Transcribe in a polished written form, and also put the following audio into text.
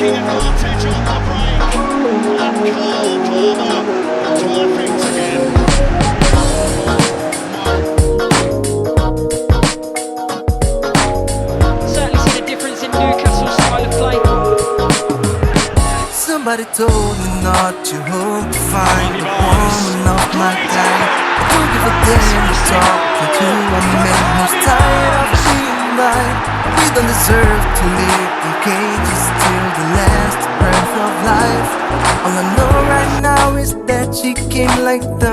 taking advantage on the break. And Cole Palmer to our things again. Certainly seen a difference in Newcastle's style of play. Somebody told me not to hope to find the woman of my time. Don't give a damn to talking to a man who's tired of being right. We don't deserve to live in cages till the last breath of life. All I know right now is that she came like the